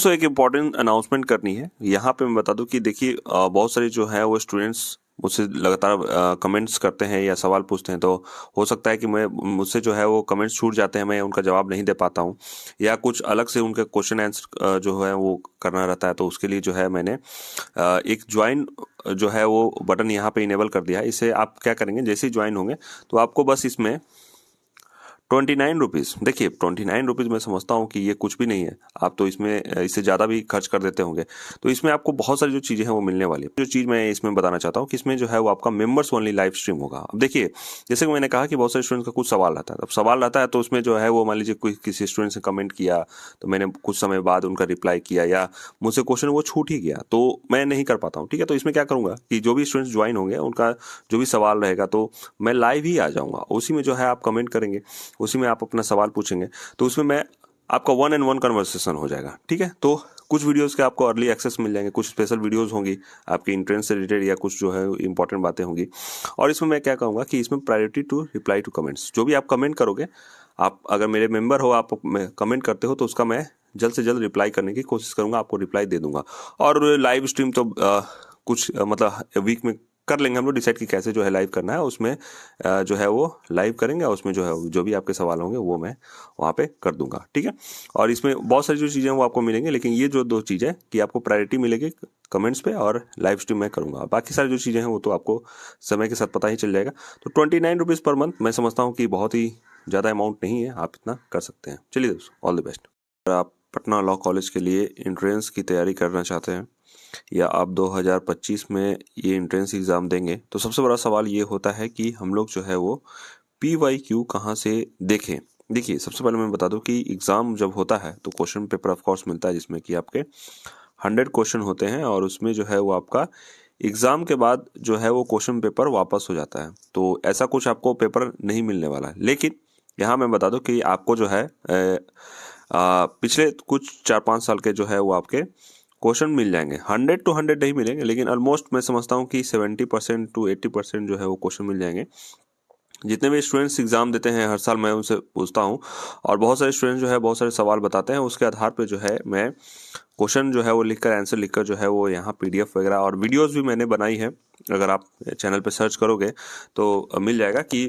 दोस्तों एक important announcement करनी है। यहाँ पे मैं बता दूं कि देखिए बहुत सारे जो है वो स्टूडेंट्स मुझसे लगातार कमेंट्स करते हैं या सवाल पूछते हैं, तो हो सकता है कि मैं मुझसे जो है वो कमेंट्स छूट जाते हैं, मैं उनका जवाब नहीं दे पाता हूँ या कुछ अलग से उनका क्वेश्चन आंसर जो है वो करना रहता है। तो उसके लिए जो है मैंने एक ज्वाइन जो है वो बटन यहाँ पे इनेबल कर दिया है। इसे आप क्या करेंगे, जैसे ही ज्वाइन होंगे तो आपको बस इसमें 29 रुपीज़, देखिए 29 रुपीज़ मैं समझता हूँ कि ये कुछ भी नहीं है, आप तो इसमें इससे ज़्यादा भी खर्च कर देते होंगे। तो इसमें आपको बहुत सारी जो चीज़ें हैं वो मिलने वाली है। जो चीज़ मैं इसमें बताना चाहता हूँ कि इसमें जो है वो आपका मेंबर्स ओनली लाइव स्ट्रीम होगा। अब देखिए जैसे कि मैंने कहा कि बहुत सारे स्टूडेंट्स का कुछ सवाल रहता है, अब सवाल रहता है तो उसमें जो है वो मान लीजिए कोई किसी स्टूडेंट ने कमेंट किया तो मैंने कुछ समय बाद उनका रिप्लाई किया या मुझसे क्वेश्चन वो छूट ही गया तो मैं नहीं कर पाता हूँ। ठीक है, तो इसमें क्या करूँगा कि जो भी स्टूडेंट्स ज्वाइन होंगे उनका जो भी सवाल रहेगा तो मैं लाइव ही आ जाऊँगा, उसी में जो है आप कमेंट करेंगे, उसी में आप अपना सवाल पूछेंगे, तो उसमें मैं आपका 1-on-1 कन्वर्सेशन हो जाएगा। ठीक है, तो कुछ वीडियोस के आपको अर्ली एक्सेस मिल जाएंगे, कुछ स्पेशल वीडियोस होंगी आपके इंट्रेंस से रिलेटेड या कुछ जो है इंपॉर्टेंट बातें होंगी। और इसमें मैं क्या कहूँगा कि इसमें priority to reply to comments, जो भी आप कमेंट करोगे, आप अगर मेरे मेंबर हो, आप कमेंट करते हो तो उसका मैं जल्द से जल्द रिप्लाई करने की कोशिश करूँगा, आपको रिप्लाई दे दूंगा। और लाइव स्ट्रीम तो कुछ मतलब वीक में कर लेंगे हम लोग डिसाइड कि कैसे जो है लाइव करना है, उसमें जो है वो लाइव करेंगे और उसमें जो है जो भी आपके सवाल होंगे वो मैं वहाँ पे कर दूंगा। ठीक है, और इसमें बहुत सारी जो चीज़ें वो आपको मिलेंगी, लेकिन ये जो दो चीज़ें कि आपको प्रायोरिटी मिलेगी कमेंट्स पे और लाइव स्ट्रीम मैं करूँगा, बाकी सारी जो चीज़ें हैं वो तो आपको समय के साथ पता ही चल जाएगा। तो 29 रुपीज़ पर मंथ मैं समझता हूँ कि बहुत ही ज़्यादा अमाउंट नहीं है, आप इतना कर सकते हैं। चलिए दोस्तों, ऑल द बेस्ट। अगर आप पटना लॉ कॉलेज के लिए एंट्रेंस की तैयारी करना चाहते हैं या आप 2025 में ये एंट्रेंस एग्ज़ाम देंगे, तो सबसे बड़ा सवाल ये होता है कि हम लोग जो है वो PYQ कहाँ से देखें। देखिए सबसे पहले मैं बता दूं कि एग्ज़ाम जब होता है तो क्वेश्चन पेपर ऑफ कोर्स मिलता है, जिसमें कि आपके 100 क्वेश्चन होते हैं और उसमें जो है वो आपका एग्ज़ाम के बाद जो है वो क्वेश्चन पेपर वापस हो जाता है। तो ऐसा कुछ आपको पेपर नहीं मिलने वाला है, लेकिन यहाँ मैं बता दूं कि आपको जो है पिछले कुछ 4-5 साल के जो है वो आपके क्वेश्चन मिल जाएंगे। 100 to 100 नहीं मिलेंगे, लेकिन ऑलमोस्ट मैं समझता हूँ कि 70% to 80% जो है वो क्वेश्चन मिल जाएंगे। जितने भी स्टूडेंट्स एग्जाम देते हैं हर साल मैं उनसे पूछता हूँ और बहुत सारे स्टूडेंट्स जो है बहुत सारे सवाल बताते हैं, उसके आधार पे जो है मैं क्वेश्चन जो है वो लिखकर आंसर लिखकर जो है वो यहाँ PDF वगैरह और वीडियोस भी मैंने बनाई है। अगर आप चैनल पे सर्च करोगे तो मिल जाएगा कि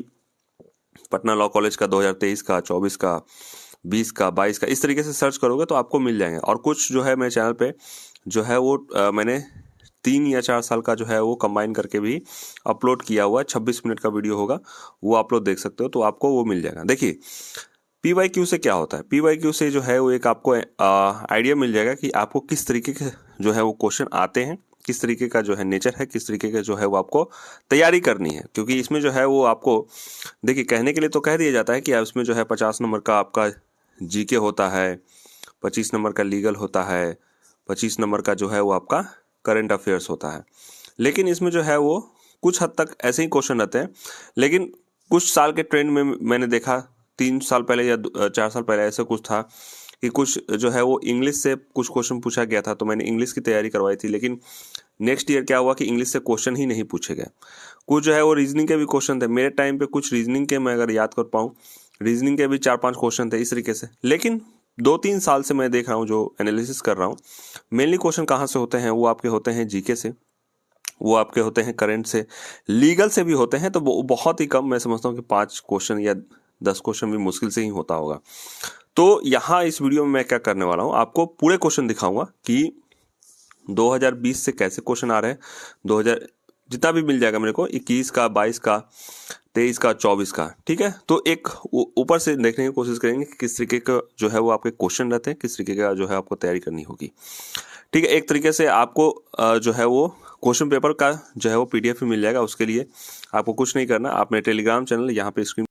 पटना लॉ कॉलेज का 2023 का, 24 का, 20 का, 22 का, इस तरीके से सर्च करोगे तो आपको मिल जाएंगे। और कुछ जो है मेरे चैनल पे जो है वो मैंने 3 या 4 साल का जो है वो कंबाइन करके भी अपलोड किया हुआ है। 26 मिनट का वीडियो होगा, वो आप लोग देख सकते हो, तो आपको वो मिल जाएगा। देखिए PYQ से क्या होता है, PYQ से जो है वो एक आपको आइडिया मिल जाएगा कि आपको किस तरीके के जो है वो क्वेश्चन आते हैं, किस तरीके का जो है नेचर है, किस तरीके का जो है वो आपको तैयारी करनी है। क्योंकि इसमें जो है वो आपको देखिए कहने के लिए तो कह दिया जाता है कि इसमें जो है 50 नंबर का आपका GK होता है, 25 नंबर का लीगल होता है, 25 नंबर का जो है वो आपका करंट अफेयर्स होता है। लेकिन इसमें जो है वो कुछ हद तक ऐसे ही क्वेश्चन रहते हैं, लेकिन कुछ साल के ट्रेंड में मैंने देखा 3 साल पहले या 4 साल पहले ऐसा कुछ था कि कुछ जो है वो इंग्लिश से कुछ क्वेश्चन पूछा गया था, तो मैंने इंग्लिश की तैयारी करवाई थी। लेकिन नेक्स्ट ईयर क्या हुआ कि इंग्लिश से क्वेश्चन ही नहीं पूछे गए। कुछ जो है वो रीजनिंग के भी क्वेश्चन थे मेरे टाइम पे, कुछ रीजनिंग के मैं अगर याद कर पाऊँ रीजनिंग के भी 4-5 क्वेश्चन थे इस तरीके से। लेकिन 2-3 साल से मैं देख रहा हूँ, जो एनालिसिस कर रहा हूँ, मेनली क्वेश्चन कहाँ से होते हैं, वो आपके होते हैं GK से, वो आपके होते हैं करंट से, लीगल से भी होते हैं। तो बहुत ही कम, मैं समझता हूँ कि 5 क्वेश्चन या 10 क्वेश्चन भी मुश्किल से ही होता होगा। तो यहाँ इस वीडियो में मैं क्या करने वाला हूँ, आपको पूरे क्वेश्चन दिखाऊंगा कि 2020 से कैसे क्वेश्चन आ रहे हैं, 2000 जितना भी मिल जाएगा मेरे को, 21 का, 22 का, 23 का, 24 का। ठीक है, तो एक ऊपर से देखने की कोशिश करेंगे कि किस तरीके का जो है वो आपके क्वेश्चन रहते हैं, किस तरीके का जो है आपको तैयारी करनी होगी। ठीक है, एक तरीके से आपको जो है वो क्वेश्चन पेपर का जो है वो PDF भी मिल जाएगा। उसके लिए आपको कुछ नहीं करना, आप मेरे टेलीग्राम चैनल यहाँ पे स्क्रीन,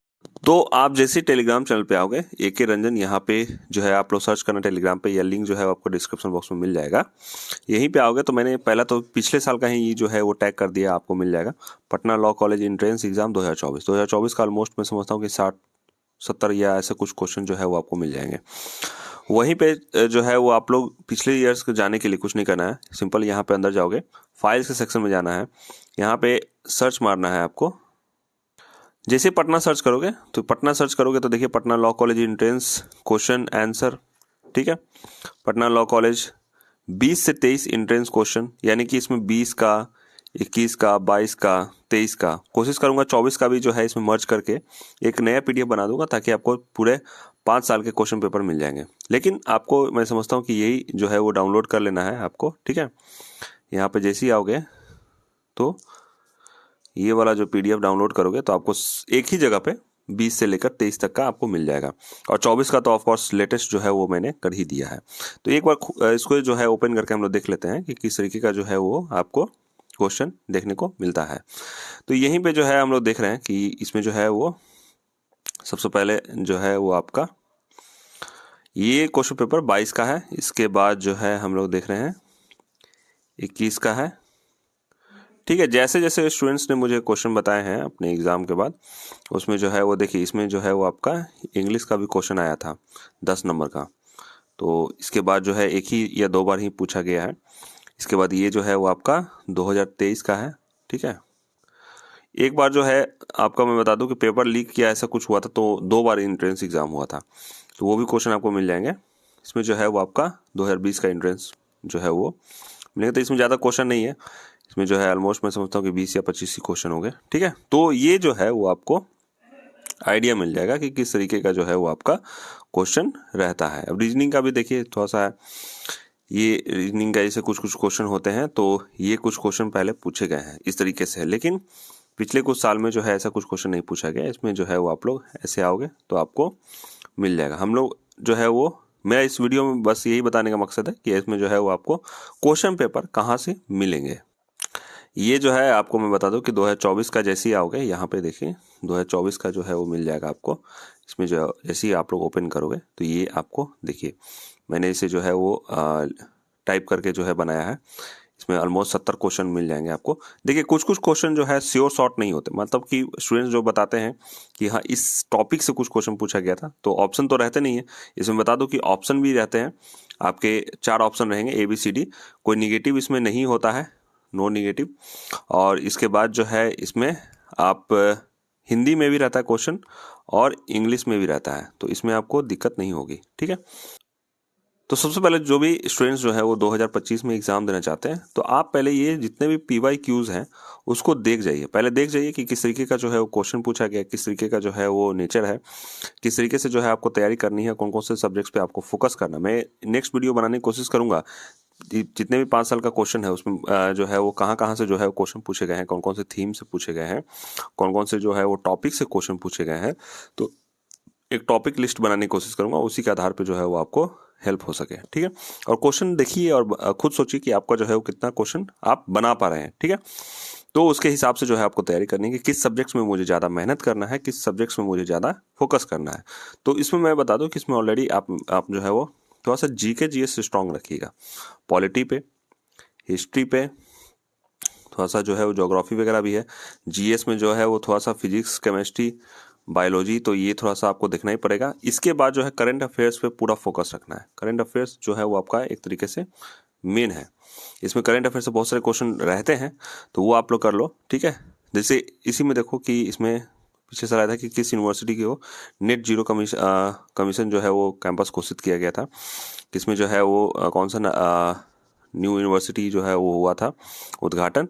तो आप जैसे टेलीग्राम चैनल पे आओगे AK रंजन, यहाँ पे जो है आप लोग सर्च करना टेलीग्राम पे, या लिंक जो है आपको डिस्क्रिप्शन बॉक्स में मिल जाएगा। यहीं पे आओगे तो मैंने पहला तो पिछले साल का ही जो है वो टैग कर दिया, आपको मिल जाएगा Patna law college entrance exam 2024 का। ऑलमोस्ट मैं समझता हूँ कि 60-70 या ऐसे कुछ क्वेश्चन जो है वो आपको मिल जाएंगे। वहीं पे जो है वो आप लोग पिछले ईयर्स को जाने के लिए कुछ नहीं करना है, सिंपल यहाँ पे अंदर जाओगे, फाइल्स के सेक्शन में जाना है, यहाँ पे सर्च मारना है आपको। जैसे पटना सर्च करोगे तो देखिए Patna law college entrance question answer ठीक है। पटना लॉ कॉलेज 20 से 23 एंट्रेंस क्वेश्चन, यानी कि इसमें 20 का, 21 का, 22 का, 23 का, कोशिश करूंगा 24 का भी जो है इसमें मर्ज करके एक नया पीडीएफ बना दूंगा ताकि आपको पूरे 5 साल के क्वेश्चन पेपर मिल जाएंगे। लेकिन आपको मैं समझता हूँ कि यही जो है वो डाउनलोड कर लेना है आपको, ठीक है। यहाँ पे जैसे ही आओगे तो ये वाला जो पीडीएफ डाउनलोड करोगे तो आपको एक ही जगह पे 20 से लेकर 23 तक का आपको मिल जाएगा, और 24 का तो ऑफ कोर्स लेटेस्ट जो है वो मैंने कर ही दिया है। तो एक बार इसको जो है ओपन करके हम लोग देख लेते हैं कि किस तरीके का जो है वो आपको क्वेश्चन देखने को मिलता है। तो यहीं पे जो है हम लोग देख रहे हैं कि इसमें जो है वो सबसे पहले जो है वो आपका ये क्वेश्चन पेपर 22 का है। इसके बाद जो है हम लोग देख रहे हैं 21 का है, ठीक है। जैसे जैसे स्टूडेंट्स ने मुझे क्वेश्चन बताए हैं अपने एग्जाम के बाद, उसमें जो है वो देखिए इसमें जो है वो आपका इंग्लिश का भी क्वेश्चन आया था 10 नंबर का। तो इसके बाद जो है एक ही या 2 बार ही पूछा गया है। इसके बाद ये जो है वो आपका 2023 का है, ठीक है। एक बार जो है आपका मैं बता दूं कि पेपर लीक किया ऐसा कुछ हुआ था, तो 2 बार एंट्रेंस एग्जाम हुआ था, तो वो भी क्वेश्चन आपको मिल जाएंगे। इसमें जो है वो आपका 2020 का एंट्रेंस जो है वो मिलेगा। तो इसमें ज़्यादा क्वेश्चन नहीं है, इसमें जो है ऑलमोस्ट मैं समझता हूँ कि 20 या 25 ही क्वेश्चन होंगे, ठीक है। तो ये जो है वो आपको आइडिया मिल जाएगा कि किस तरीके का जो है वो आपका क्वेश्चन रहता है। अब रीजनिंग का भी देखिए थोड़ा सा है, ये रीजनिंग का जैसे कुछ कुछ क्वेश्चन होते हैं, तो ये कुछ क्वेश्चन पहले पूछे गए हैं इस तरीके से, लेकिन पिछले कुछ साल में जो है ऐसा कुछ क्वेश्चन नहीं पूछा गया। इसमें जो है वो आप लोग ऐसे आओगे तो आपको मिल जाएगा। हम लोग जो है वो मेरा इस वीडियो में बस यही बताने का मकसद है कि इसमें जो है वो आपको क्वेश्चन पेपर कहाँ से मिलेंगे। ये जो है आपको मैं बता दूं कि 2024 का जैसे ही आओगे यहाँ पे देखिए 2024 का जो है वो मिल जाएगा आपको। इसमें जो जैसे ही आप लोग ओपन करोगे तो ये आपको देखिए मैंने इसे जो है वो टाइप करके जो है बनाया है। इसमें ऑलमोस्ट 70 क्वेश्चन मिल जाएंगे आपको। देखिए कुछ कुछ क्वेश्चन जो है श्योर शॉर्ट नहीं होते, मतलब कि स्टूडेंट्स जो बताते हैं कि हाँ इस टॉपिक से कुछ क्वेश्चन पूछा गया था, तो ऑप्शन तो रहते नहीं है। इसमें बता दूं कि ऑप्शन भी रहते हैं आपके, 4 ऑप्शन रहेंगे ABCD, कोई निगेटिव इसमें नहीं होता है, नो निगेटिव। और इसके बाद जो है इसमें आप हिंदी में भी रहता है क्वेश्चन और इंग्लिश में भी रहता है, तो इसमें आपको दिक्कत नहीं होगी, ठीक है। तो सबसे पहले जो भी स्टूडेंट्स जो है वो 2025 में एग्जाम देना चाहते हैं, तो आप पहले ये जितने भी PYQs हैं उसको देख जाइए, पहले देख जाइए कि किस तरीके का जो है वो क्वेश्चन पूछा गया, किस तरीके का जो है वो नेचर है, किस तरीके से जो है आपको तैयारी करनी है, कौन कौन से सब्जेक्ट्स पे आपको फोकस करना। मैं नेक्स्ट वीडियो बनाने की कोशिश करूंगा जितने भी 5 साल का क्वेश्चन है उसमें जो है वो कहाँ कहाँ से जो है वो क्वेश्चन पूछे गए हैं, कौन कौन से थीम से पूछे गए हैं, कौन कौन से जो है वो टॉपिक से क्वेश्चन पूछे गए हैं। तो एक टॉपिक लिस्ट बनाने की कोशिश करूंगा, उसी के आधार पे जो है वो आपको हेल्प हो सके, ठीक है। और क्वेश्चन देखिए और खुद सोचिए कि आपका जो है वो कितना क्वेश्चन आप बना पा रहे हैं, ठीक है। तो उसके हिसाब से जो है आपको तैयारी करनी है कि किस सब्जेक्ट्स में मुझे ज़्यादा मेहनत करना है, किस सब्जेक्ट्स में मुझे ज़्यादा फोकस करना है। तो इसमें मैं बता दूं कि इसमें ऑलरेडी आप जो है वो थोड़ा सा GK GS स्ट्रांग रखिएगा, पॉलिटी पे, हिस्ट्री पे, थोड़ा सा जो है वो ज्योग्राफी वगैरह भी है। GS में जो है वो थोड़ा सा फिजिक्स, केमिस्ट्री, बायोलॉजी, तो ये थोड़ा सा आपको देखना ही पड़ेगा। इसके बाद जो है करंट अफेयर्स पे पूरा फोकस रखना है। करंट अफेयर्स जो है वो आपका एक तरीके से मेन है, इसमें करंट अफेयर्स से बहुत सारे क्वेश्चन रहते हैं, तो वो आप लोग कर लो, ठीक है। जैसे इसी में देखो कि इसमें पीछे से आया था कि किस यूनिवर्सिटी की हो नेट जीरो कमीशन जो है वो कैंपस घोषित किया गया था, किसमें जो है वो कौन सा न्यू यूनिवर्सिटी जो है वो हुआ था उद्घाटन।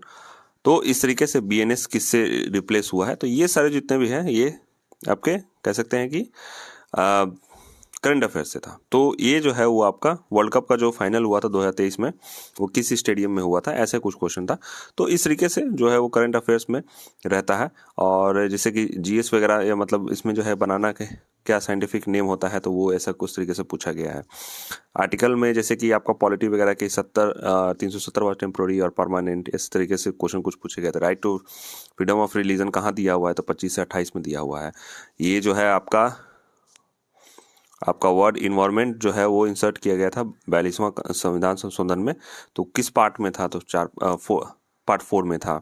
तो इस तरीके से BNS किससे रिप्लेस हुआ है, तो ये सारे जितने भी हैं ये आपके कह सकते हैं कि करंट अफेयर्स से था। तो ये जो है वो आपका वर्ल्ड कप का जो फाइनल हुआ था 2023 में वो किस स्टेडियम में हुआ था, ऐसे कुछ क्वेश्चन था। तो इस तरीके से जो है वो करंट अफेयर्स में रहता है। और जैसे कि GS वगैरह, या मतलब इसमें जो है बनाना के क्या साइंटिफिक नेम होता है, तो वो ऐसा कुछ तरीके से पूछा गया है। आर्टिकल में जैसे कि आपका पॉलिटी वगैरह के 370 वर्ड टेम्प्रोरी और परमानेंट, इस तरीके से क्वेश्चन कुछ पूछे गए थे। Right to freedom of religion कहाँ दिया हुआ है, तो 25 से 28 में दिया हुआ है। ये जो है आपका वर्ड इन्वायरमेंट जो है वो इंसर्ट किया गया था 42वां संविधान संशोधन में, तो किस पार्ट में था, तो पार्ट 4 में था।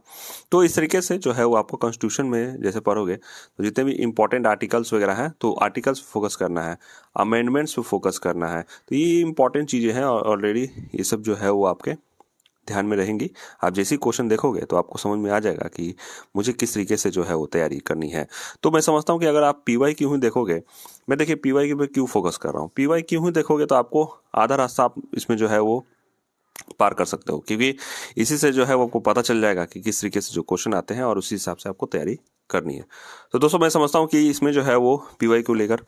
तो इस तरीके से जो है वो आपको कॉन्स्टिट्यूशन में जैसे पढ़ोगे तो जितने भी इंपॉर्टेंट आर्टिकल्स वगैरह हैं, तो आर्टिकल्स पे फोकस करना है, अमेंडमेंट्स पे फोकस करना है। तो ये इंपॉर्टेंट चीज़ें हैं और ऑलरेडी ये सब जो है वो आपके ध्यान में रहेंगी। आप जैसे ही क्वेश्चन देखोगे तो आपको समझ में आ जाएगा कि मुझे किस तरीके से जो है वो तैयारी करनी है। तो मैं समझता हूँ कि अगर आप PYQ ही देखोगे, मैं देखिए PYQ पे क्यों फोकस कर रहा हूँ, PYQ ही देखोगे तो आपको आधा रास्ता आप इसमें जो है वो पार कर सकते हो, क्योंकि इसी से जो है वो आपको पता चल जाएगा कि किस तरीके से जो क्वेश्चन आते हैं और उसी हिसाब से आपको तैयारी करनी है। तो दोस्तों मैं समझता हूँ कि इसमें जो है वो PYQ लेकर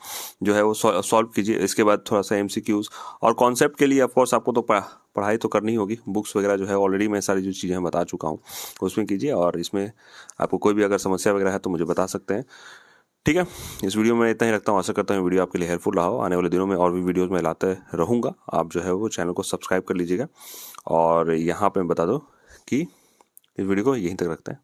जो है वो सॉल्व कीजिए। इसके बाद थोड़ा सा MCQs और कॉन्सेप्ट के लिए ऑफकोर्स आपको तो पढ़ाई तो करनी होगी, बुक्स वगैरह जो है ऑलरेडी मैं सारी जो चीज़ें बता चुका हूँ उसमें कीजिए, और इसमें आपको कोई भी अगर समस्या वगैरह है तो मुझे बता सकते हैं। ठीक है, इस वीडियो में इतना ही रखता हूँ। आशा करता हूँ वीडियो आपके लिए हेल्पफुल रहा हो। आने वाले दिनों में और भी वीडियोस मैं लाते रहूँगा। आप जो है वो चैनल को सब्सक्राइब कर लीजिएगा, और यहाँ पे मैं बता दूँ कि इस वीडियो को यहीं तक रखते हैं।